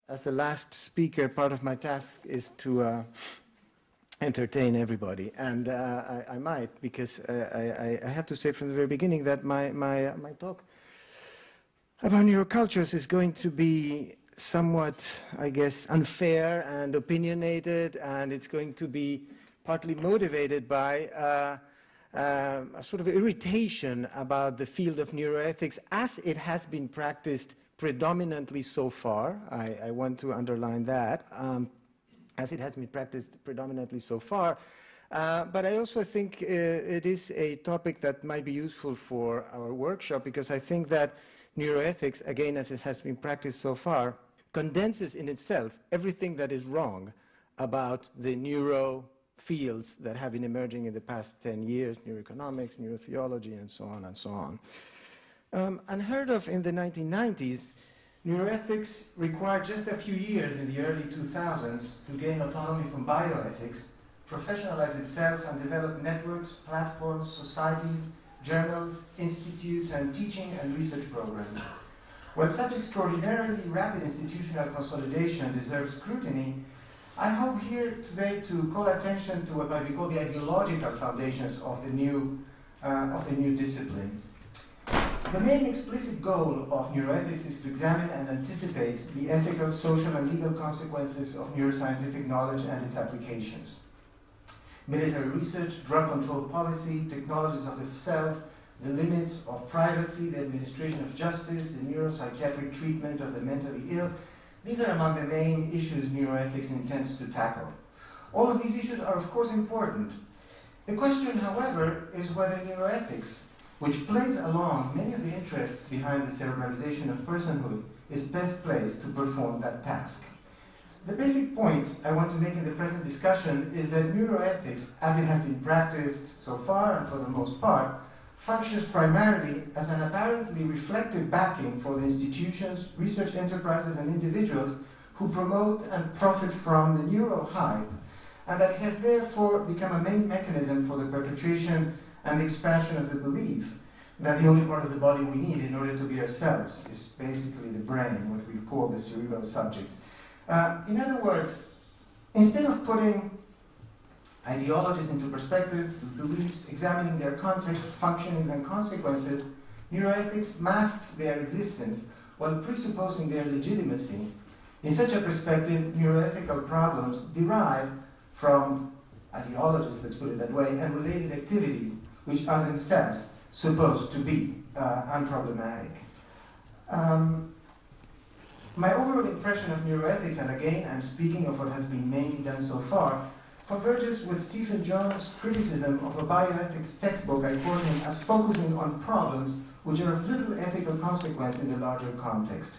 As the last speaker, part of my task is to entertain everybody. And I might, because I have to say from the very beginning that my talk about neurocultures is going to be somewhat, I guess, unfair and opinionated, and it's going to be partly motivated by a sort of irritation about the field of neuroethics as it has been practiced predominantly so far. I want to underline that, as it has been practiced predominantly so far. But I also think it is a topic that might be useful for our workshop, because I think that neuroethics, again, as it has been practiced so far, condenses in itself everything that is wrong about the neuro fields that have been emerging in the past 10 years, neuroeconomics, neurotheology, and so on and so on. Unheard of in the 1990s, neuroethics required just a few years in the early 2000s to gain autonomy from bioethics, professionalize itself, and develop networks, platforms, societies, journals, institutes, and teaching and research programs. While such extraordinarily rapid institutional consolidation deserves scrutiny, I hope here today to call attention to what might be called the ideological foundations of the new discipline. The main explicit goal of neuroethics is to examine and anticipate the ethical, social, and legal consequences of neuroscientific knowledge and its applications. Military research, drug control policy, technologies of the self, the limits of privacy, the administration of justice, the neuropsychiatric treatment of the mentally ill. These are among the main issues neuroethics intends to tackle. All of these issues are, of course, important. The question, however, is whether neuroethics, which plays along many of the interests behind the cerebralization of personhood, is best placed to perform that task. The basic point I want to make in the present discussion is that neuroethics, as it has been practiced so far and for the most part, functions primarily as an apparently reflective backing for the institutions, research enterprises, and individuals who promote and profit from the neuro-hype, and that it has therefore become a main mechanism for the perpetuation and the expansion of the belief that the only part of the body we need in order to be ourselves is basically the brain, what we call the cerebral subjects. In other words, instead of putting ideologies into perspective, beliefs, examining their context, functionings, and consequences, neuroethics masks their existence while presupposing their legitimacy. In such a perspective, neuroethical problems derive from ideologies, let's put it that way, and related activities, which are themselves supposed to be unproblematic. My overall impression of neuroethics, and again, I'm speaking of what has been mainly done so far, converges with Stephen Jones' criticism of a bioethics textbook I quote him as focusing on problems which are of little ethical consequence in the larger context.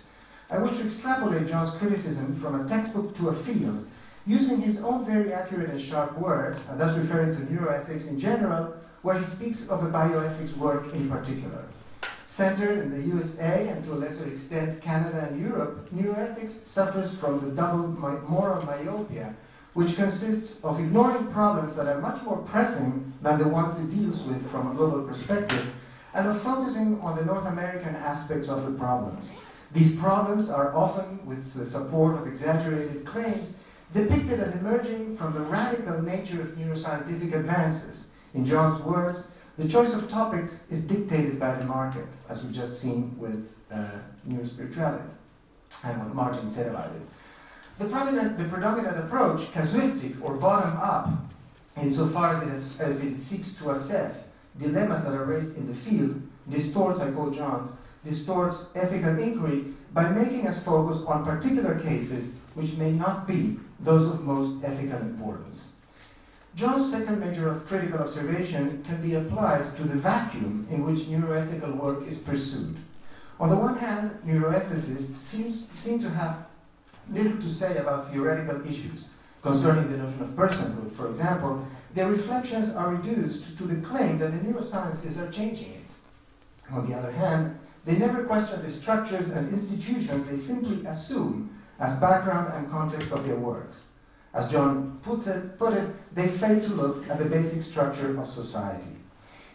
I wish to extrapolate Jones' criticism from a textbook to a field, using his own very accurate and sharp words, and thus referring to neuroethics in general, where he speaks of a bioethics work in particular. Centered in the USA and to a lesser extent Canada and Europe, neuroethics suffers from the double moral myopia, which consists of ignoring problems that are much more pressing than the ones it deals with from a global perspective, and of focusing on the North American aspects of the problems. These problems are often, with the support of exaggerated claims, depicted as emerging from the radical nature of neuroscientific advances. In John's words, the choice of topics is dictated by the market, as we've just seen with neurospirituality, and what Martin said about it. The predominant approach, casuistic or bottom-up, insofar as it seeks to assess dilemmas that are raised in the field, distorts, I quote Johns, distorts ethical inquiry by making us focus on particular cases which may not be those of most ethical importance. John's second major critical observation can be applied to the vacuum in which neuroethical work is pursued. On the one hand, neuroethicists seem to have little to say about theoretical issues. Concerning the notion of personhood, for example, their reflections are reduced to the claim that the neurosciences are changing it. On the other hand, they never question the structures and institutions they simply assume as background and context of their works. As John put it, they fail to look at the basic structure of society.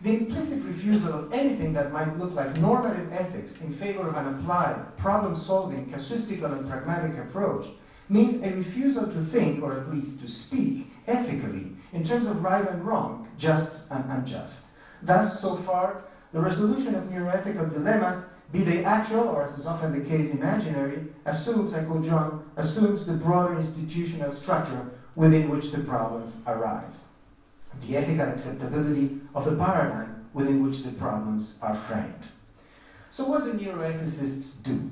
The implicit refusal of anything that might look like normative ethics in favor of an applied, problem-solving, casuistical and pragmatic approach means a refusal to think, or at least to speak, ethically in terms of right and wrong, just and unjust. Thus, so far, the resolution of neuroethical dilemmas, be they actual or, as is often the case, imaginary, assumes, I quote John, assumes the broader institutional structure within which the problems arise, the ethical acceptability of the paradigm within which the problems are framed. So what do neuroethicists do?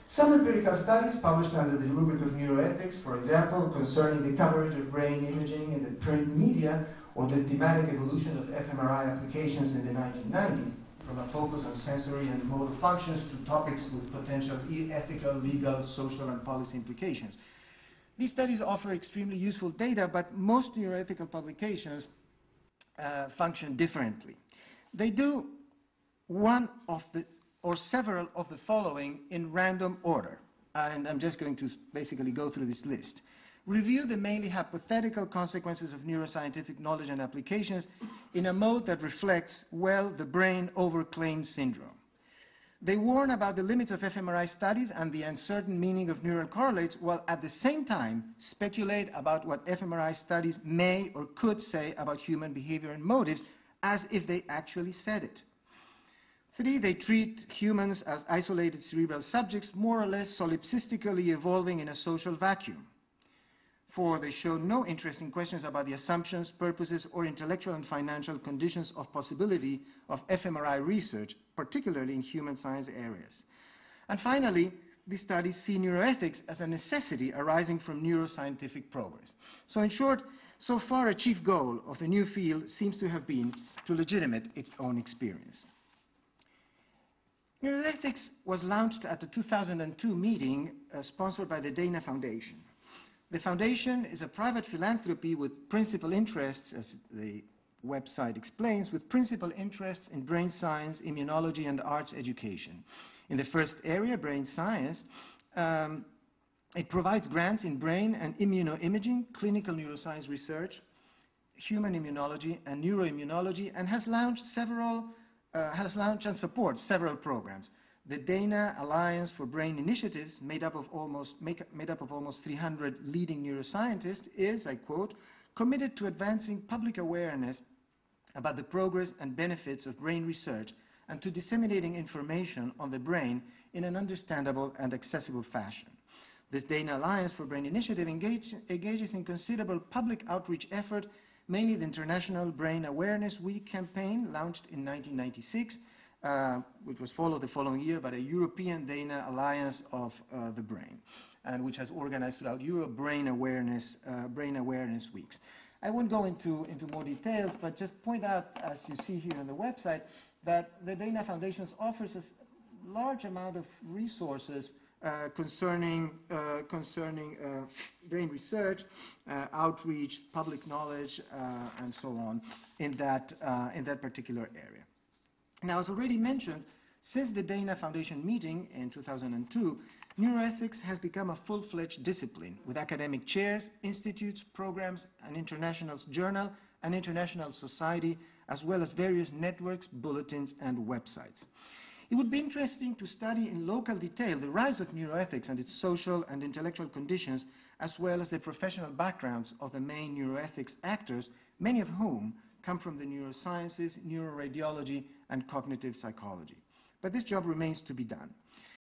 Some empirical studies published under the rubric of neuroethics, for example, concerning the coverage of brain imaging in the print media or the thematic evolution of fMRI applications in the 1990s, from a focus on sensory and motor functions to topics with potential ethical, legal, social, and policy implications. These studies offer extremely useful data, but most neuroethical publications function differently. They do one of the, or several of the following in random order, and I'm just going to basically go through this list. Review the mainly hypothetical consequences of neuroscientific knowledge and applications in a mode that reflects well the brain overclaim syndrome. They warn about the limits of fMRI studies and the uncertain meaning of neural correlates, while at the same time speculate about what fMRI studies may or could say about human behavior and motives, as if they actually said it. 3, they treat humans as isolated cerebral subjects, more or less solipsistically evolving in a social vacuum. 4, they show no interest in questions about the assumptions, purposes, or intellectual and financial conditions of possibility of fMRI research, particularly in human science areas. And finally, these studies see neuroethics as a necessity arising from neuroscientific progress. So in short, so far a chief goal of the new field seems to have been to legitimate its own experience. Neuroethics was launched at the 2002 meeting sponsored by the Dana Foundation. The foundation is a private philanthropy with principal interests, as the website explains, with principal interests in brain science, immunology, and arts education. In the first area, brain science, it provides grants in brain and immunoimaging, clinical neuroscience research, human immunology, and neuroimmunology, and has launched and supports several programs. The Dana Alliance for Brain Initiatives, made up of almost 300 leading neuroscientists, is, I quote, committed to advancing public awareness about the progress and benefits of brain research and to disseminating information on the brain in an understandable and accessible fashion. This Dana Alliance for Brain Initiative engages in considerable public outreach effort, mainly the International Brain Awareness Week campaign, launched in 1996, which was followed the following year by a European Dana Alliance of the Brain, and which has organized throughout Europe brain awareness weeks. I won't go into more details, but just point out, as you see here on the website, that the Dana Foundation offers a large amount of resources concerning brain research, outreach, public knowledge, and so on in that particular area. Now, as already mentioned, since the Dana Foundation meeting in 2002, neuroethics has become a full-fledged discipline with academic chairs, institutes, programs, an international journal, an international society, as well as various networks, bulletins, and websites. It would be interesting to study in local detail the rise of neuroethics and its social and intellectual conditions, as well as the professional backgrounds of the main neuroethics actors, many of whom come from the neurosciences, neuroradiology, and cognitive psychology. But this job remains to be done.